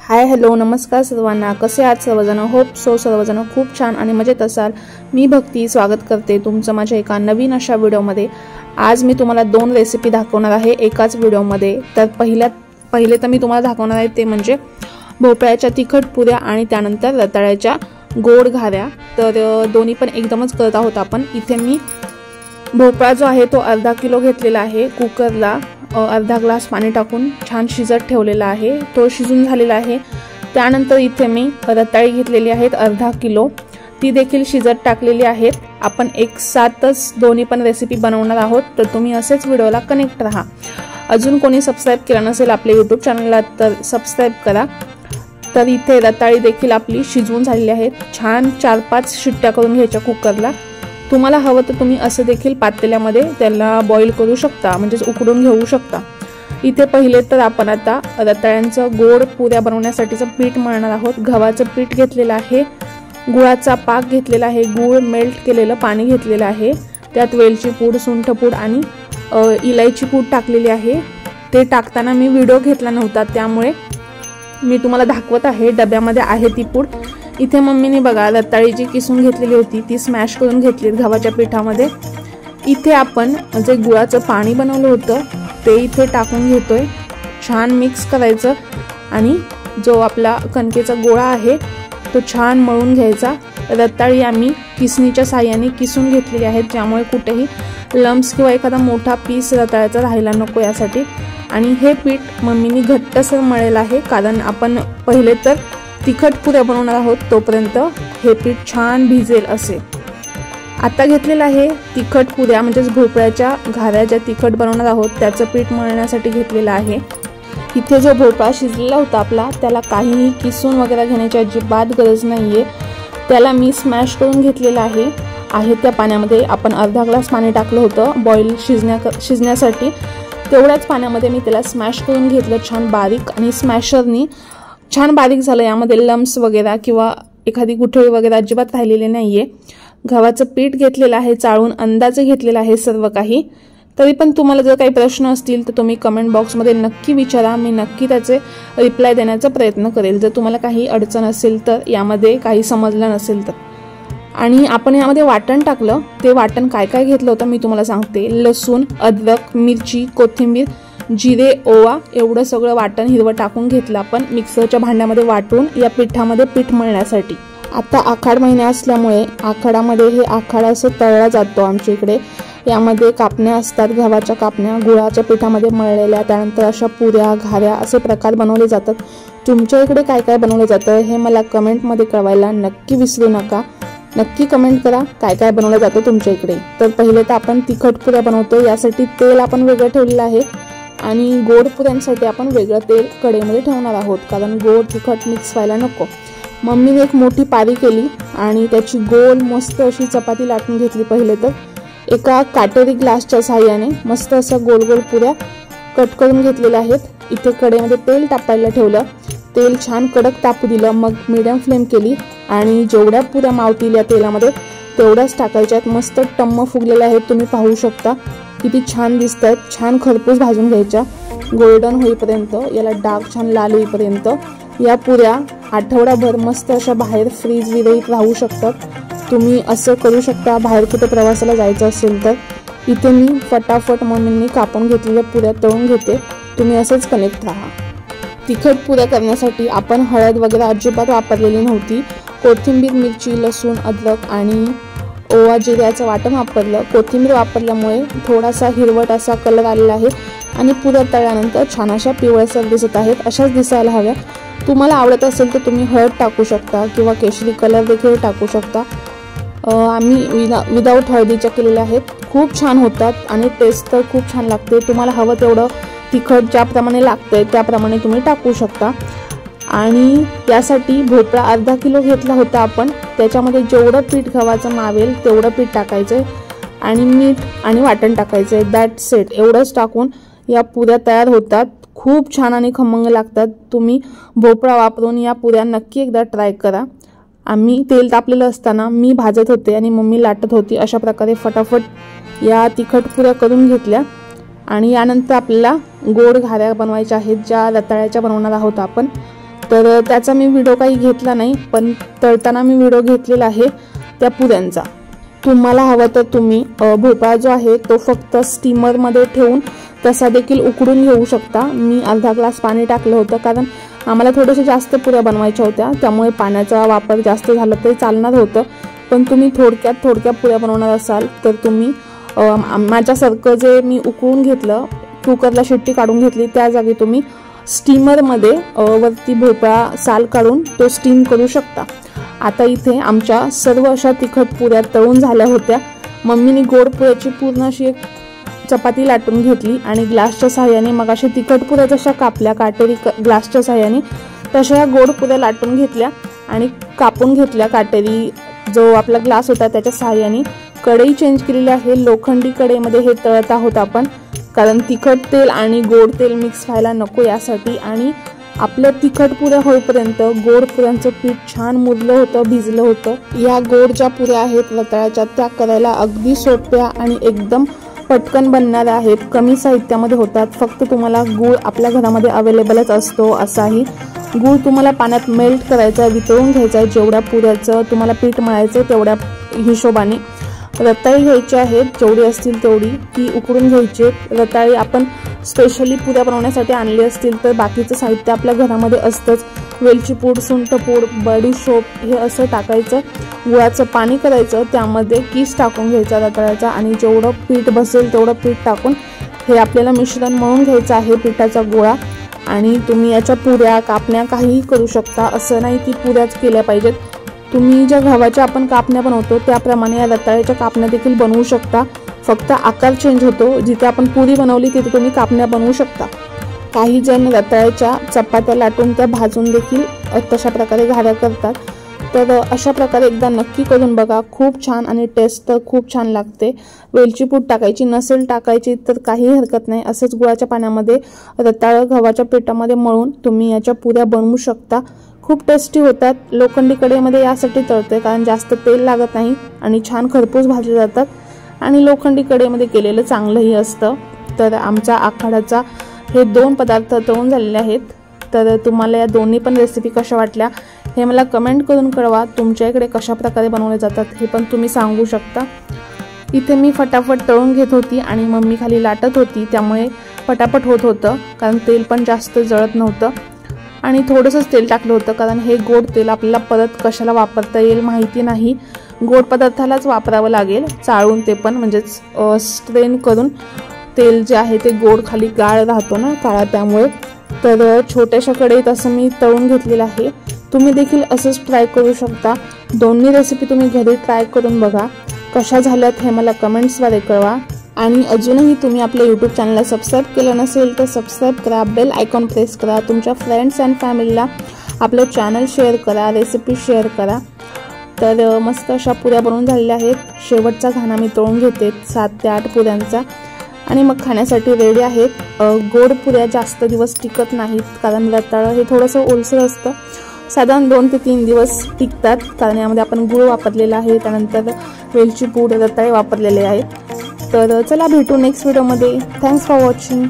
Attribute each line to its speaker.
Speaker 1: Hi hello नमस्कार सर्वांना, कसे आहात सर्वजण। होप सो सर्वजण खूप छान आणि मजेत असाल। मी भक्ती स्वागत करते तुमचं माझ्या एका नवीन अशा व्हिडिओमध्ये। आज मी तुम्हाला दोन रेसिपी दाखवणार आहे एकाच व्हिडिओमध्ये। तर पहिले तर मी तुम्हाला दाखवणार आहे ते म्हणजे भोपळ्याच्या तिखट पुऱ्या आणि त्यानंतर रताळ्याच्या गोड घाऱ्या। तर दोन्ही पण एकदमच करत आहोत आपण। इथे मी भोपळा जो आहे तो अर्धा किलो घेतलेला आहे। कुकरला अर्धा ग्लास पाणी टाकून छान शिजत ठेवलेला आहे, तो शिजून झालेला आहे। त्यानंतर इथे मी रताळी घेतलेली आहेत अर्धा किलो, ती देखील शिजत टाकलेली आहेत। आपण एक साथच दोन्ही पण रेसिपी बनवणार आहोत, तर तुम्ही असेच व्हिडिओला कनेक्ट राहा। अजून कोणी सबस्क्राइब केलं नसेल आपल्या YouTube चॅनलला तर सबस्क्राइब करा। तर इथे रताळी देखील आपली शिजवून झालेली आहेत। छान 4-5 शिट्ट्या करून घ्यायच्या कुकरला। तुम्हाला हवं तर तुम्ही असं देखील पातेल्यामध्ये त्याला बॉईल करू शकता, म्हणजे उकडून घेऊ शकता। इथे पहिले तर आपण आता रताळ्यांचं गोड पुऱ्या बनवण्यासाठीचं पीठ मळणार आहोत। गव्हाचं पीठ घेतलेलं आहे, गुळाचा पाक घेतलेला आहे, गूळ मेल्ट केलेलं पाणी घेतलेलं आहे, त्यात वेलची पूड, सुंठ पूड आणि इलायची पूड टाकलेली आहे। ते टाकताना मी व्हिडिओ घेतला नव्हता, त्यामुळे मी तुम्हाला दाखवत आहे। डब्यामध्ये आहे ती पूड। इथे मम्मीने बघा रताळी जी किसून घेतलेली होती ती स्मॅश करून घेतली गव्हाच्या पिठामध्ये। इथे आपण जे गुळाचं पाणी बनवलं होतं ते इथे टाकून घेतोय। छान मिक्स करायचं आणि जो आपला कणकेचा गोळा आहे तो छान मळून घ्यायचा। रताळी आम्ही किसणीच्या साहाय्याने किसून घेतलेली आहेत, ज्यामुळे कुठेही लम्स किंवा एखादा मोठा पीस रताळ्याचा राहायला नको यासाठी। आणि हे पीठ मम्मीने घट्टसर मळलेलं आहे, कारण आपण पहिले तर तिखट पुऱ्या बनवणार आहोत, तोपर्यंत हे पीठ छान भिजेल असे। आता घेतलेलं आहे तिखट पुऱ्या म्हणजेच भोपळ्याच्या घाऱ्या ज्या तिखट बनवणार आहोत त्याचं पीठ मळण्यासाठी घेतलेलं आहे। इथे जो भोपळा शिजलेला होता आपला त्याला काहीही किसून वगैरे घेण्याची अजिबात गरज नाहीये। त्याला मी स्मॅश करून घेतलेलं आहे त्या पाण्यामध्ये आपण अर्धा ग्लास पाणी टाकलं होतं बॉईल शिजण्यासाठी। तेवढ्याच पाण्यामध्ये मी त्याला स्मॅश करून घेतलं छान बारीक, आणि स्मॅशरनी छान बारीक झालं। यामध्ये लम्स वगैरे किंवा एखादी गुठळी वगैरे अजिबात राहिलेली नाहीये। गव्हाचं पीठ घेतलेलं आहे, चाळून अंदाजे घेतलेलं आहे सर्व काही। तरी पण तुम्हाला जर काही प्रश्न असतील तर तुम्ही कमेंट बॉक्समध्ये नक्की विचारा, मी नक्की त्याचे रिप्लाय देण्याचा प्रयत्न करेल जर तुम्हाला काही अडचण असेल तर, यामध्ये काही समजलं नसेल तर। आणि आपण यामध्ये वाटण टाकलं, ते वाटण काय काय घेतलं होतं मी तुम्हाला सांगते। लसूण, अद्रक, मिरची, कोथिंबीर, जिरे, ओवा एवढं सगळं वाटण हिरवं टाकून घेतलं आपण मिक्सरच्या भांड्यामध्ये वाटून या पिठामध्ये पीठ मळण्यासाठी। आता आखाड महिना असल्यामुळे आखाडामध्ये हे आखाड असं तळला जातो आमच्या इकडे। यामध्ये कापण्या असतात, गव्हाच्या कापण्या गुळाच्या पिठामध्ये मळलेल्या, त्यानंतर अशा पुऱ्या घाऱ्या असे प्रकार बनवले जातात। तुमच्या इकडे काय काय बनवलं जातं हे मला कमेंटमध्ये कळवायला नक्की विसरू नका। नक्की कमेंट करा काय काय बनवलं जातं तुमच्या इकडे। तर पहिले तर आपण तिखट पुऱ्या बनवतो, यासाठी तेल आपण वेगळं ठेवलेलं आहे आणि गोड पुऱ्यांसाठी आपण वेगळं तेल कढईमध्ये ठेवणार आहोत, कारण गोड तिखट मिक्स व्हायला नको। मम्मीने एक मोठी पारी केली आणि त्याची गोल मस्त अशी चपाती लाटून घेतली। पहिले तर एका काटेरी ग्लासच्या साहाय्याने मस्त अशा गोल गोल पुऱ्या कट करून घेतलेल्या आहेत। इथे कढईमध्ये तेल तापायला ठेवलं, तेल छान कडक तापू दिलं, मग मीडियम फ्लेम केली आणि जेवढ्या पुऱ्या मावतील या तेलामध्ये तेवढ्याच टाकायच्यात। मस्त टम्म फुगलेल्या आहेत, तुम्ही पाहू शकता किती छान दिसत आहेत। छान खरपूस भाजून घ्यायच्या गोल्डन होईपर्यंत, याला डाग छान लाल होईपर्यंत। या पुऱ्या आठवडाभर मस्त अशा बाहेर फ्रीज विरहित राहू शकतात। तुम्ही असं करू शकता बाहेर कुठे प्रवासाला जायचं असेल तर। इथे मी फटाफट मम्मींनी कापून घेतलेल्या पुऱ्या तळून घेते, तुम्ही असंच कनेक्ट राहा। तिखट पुऱ्या करण्यासाठी आपण हळद वगैरे अजिबात वापरलेली नव्हती। कोथिंबीर, मिरची, लसूण, अद्रक आणि ओवा जिऱ्याचं वाटण वापरलं। कोथिंबीर वापरल्यामुळे थोडासा हिरवट असा कलर आलेला आहे आणि पुऱ्या तळल्यानंतर छान अशा पिवळसर दिसत आहेत, अशाच दिसायला हव्या। तुम्हाला आवडत असेल तर तुम्ही हळद टाकू शकता किंवा केशरी कलर देखील टाकू शकता। आम्ही विदाऊट हळदीच्या केलेल्या आहेत, खूप छान होतात आणि टेस्ट तर खूप छान लागते। तुम्हाला हवं तेवढं तिखट ज्याप्रमाणे लागतंय त्याप्रमाणे तुम्ही टाकू शकता। आणि यासाठी भोपळा अर्धा किलो घेतला होता आपण, त्याच्यामध्ये जेवढं पीठ गव्हाचं मावेल तेवढं पीठ टाकायचंय आणि मीठ आणि वाटण टाकायचंय, दॅट्स इट। एवढंच टाकून या पुऱ्या तयार होतात, खूप छान आणि खमंग लागतात। तुम्ही भोपळा वापरून या पुऱ्या नक्की एकदा ट्राय करा। आम्ही तेल तापलेलं असताना मी भाजत होते आणि मम्मी लाटत होती, अशा प्रकारे फटाफट या तिखट पुऱ्या करून घेतल्या। आणि यानंतर आपल्याला गोड घाऱ्या बनवायच्या आहेत, ज्या रताळ्याच्या बनवणार आहोत आपण। तर त्याचा मी व्हिडिओ काही घेतला नाही, पण तळताना मी व्हिडिओ घेतलेला आहे त्या पुऱ्यांचा। तुम्हाला हवं तर तुम्ही भोपळा जो आहे तो फक्त स्टीमरमध्ये ठेवून तसा देखील उकडून घेऊ शकता। मी अर्धा ग्लास पाणी टाकलं होतं, कारण आम्हाला थोडेसे जास्त पुऱ्या बनवायच्या होत्या, त्यामुळे पाण्याचा वापर जास्त झाला तरी चालणार होतं। पण तुम्ही थोडक्या पुऱ्या बनवणार असाल तर तुम्ही माझ्यासारखं जे मी उकळून घेतलं, कुकरला शिट्टी काढून घेतली, त्या जागी तुम्ही स्टीमरमध्ये वरती भोपळा साल काढून तो स्टीम करू शकता। आता इथे आमच्या सर्व अशा तिखट पुऱ्या तळून झाल्या होत्या। मम्मीने गोड पुऱ्याची पूर्ण अशी एक चपाती लाटून घेतली आणि ग्लासच्या सहाय्याने मग अशा तिखट पुऱ्या जशा कापल्या काटेरी ग्लासच्या सहाय्याने, तशा गोड पुऱ्या लाटून घेतल्या आणि कापून घेतल्या काटेरी जो आपला ग्लास होता त्याच्या सहाय्याने। कढई चेंज केलेली आहे, लोखंडी कढईमध्ये हे तळत आहोत आपण, कारण तिखट तेल आणि गोड तेल मिक्स व्हायला नको यासाठी। आणि आपलं तिखट पुऱ्या होईपर्यंत गोड पुऱ्यांचं पीठ छान मुरलं होतं, भिजलं होतं। या गोड ज्या पुऱ्या आहेत रताळ्याच्या त्या करायला अगदी सोप्या आणि एकदम पटकन बनणाऱ्या आहेत, कमी साहित्यामध्ये होतात। फक्त तुम्हाला गूळ आपल्या घरामध्ये अवेलेबलच असतो असाही। गूळ तुम्हाला पाण्यात मेल्ट करायचा, वितळून घ्यायचा, जेवढ्या पुऱ्याचं तुम्हाला पीठ मळायचं तेवढ्या हिशोबाने। रताळी घ्यायची आहेत, जेवढी असतील तेवढी ती उकडून घ्यायची। रताळी आपण स्पेशली पुऱ्या बनवण्यासाठी आणली असतील तर बाकीचं साहित्य आपल्या घरामध्ये असतंच, वेलची पूड, सुंठ पूड, बडीशोप हे असं टाकायचं। गुळाचं पाणी करायचं, त्यामध्ये किस टाकून घ्यायचा रताळ्याचा आणि जेवढं पीठ बसेल तेवढं पीठ टाकून हे आपल्याला मिश्रण मळून घ्यायचं आहे पिठाचा गोळा। आणि तुम्ही याच्या पुऱ्या कापण्या काहीही करू शकता, असं नाही की पुऱ्याच केल्या पाहिजेत। तुम्ही ज्या गव्हाच्या आपण कापण्या बनवतो त्याप्रमाणे या रताळ्याच्या कापण्या देखील बनवू शकता, फक्त आकार चेंज होतो। जिथे आपण पुरी बनवली तिथे तुम्ही कापण्या बनवू शकता। काही जण रताळ्याच्या चपात्या लाटून त्या भाजून देखील तशा प्रकारे घाऱ्या करतात। तर अशा प्रकारे एकदा नक्की करून बघा, खूप छान आणि टेस्ट तर खूप छान लागते। वेलची पूड टाकायची नसेल टाकायची तर काही हरकत नाही, असंच गुळाच्या पाण्यामध्ये रताळं गव्हाच्या पिठामध्ये मळून तुम्ही याच्या पुऱ्या बनवू शकता, खूप टेस्टी होतात। लोखंडी कढईमध्ये यासाठी तळते कारण जास्त तेल लागत नाही आणि छान खरपूस भाजले जातात आणि लोखंडी कढईमध्ये केलेलं चांगलंही असतं। तर आमच्या आखाड्याचा हे 2 पदार्थ तळून झालेले आहेत। तर तुम्हाला या दोन्ही पण रेसिपी कशा वाटल्या हे मला कमेंट करून कळवा। तुमच्या इकडे कशा प्रकारे बनवले जातात हे पण तुम्ही सांगू शकता। इथे मी फटाफट तळून घेत होती आणि मम्मी खाली लाटत होती, त्यामुळे पटापट होत होतं, कारण तेल पण जास्त जळत नव्हतं आणि थोडंसंच तेल टाकलं होतं, कारण हे गोड तेल आपल्याला परत कशाला वापरता येईल माहिती नाही। गोड पदार्थालाच वापरावं लागेल, चाळून ते पण म्हणजेच स्ट्रेन करून तेल जे आहे ते गोड खाली गाळ राहतो ना काळा, त्यामुळे। तर छोट्याशा कढईत असं मी तळून घेतलेलं आहे। तुम्ही देखील असंच ट्राय करू शकता। दोन्ही रेसिपी तुम्ही घरी ट्राय करून बघा, कशा झाल्यात हे मला कमेंट्सद्वारे कळवा। आणि अजूनही तुम्ही आपल्या यूट्यूब चॅनलला सबस्क्राईब केलं नसेल तर सबस्क्राईब करा, बेल आयकॉन प्रेस करा, तुमच्या फ्रेंड्स अँड फॅमिलीला आपलं चॅनल शेअर करा, रेसिपी शेअर करा। तर मस्त अशा पुऱ्या बनवून झालेल्या आहेत। शेवटचा घाणा मी तळून घेते 7 ते 8 पुऱ्यांचा आणि मग खाण्यासाठी रेडी आहेत। गोड पुऱ्या जास्त दिवस टिकत नाहीत, कारण रताळं हे थोडंसं ओलसर असतं, साधारण 2 ते 3 दिवस टिकतात, कारण यामध्ये आपण गूळ वापरलेला आहे, त्यानंतर वेलची पूड, रताळे वापरलेले आहेत। तर चला भेटू नेक्स्ट व्हिडिओमध्ये। Thanks for watching.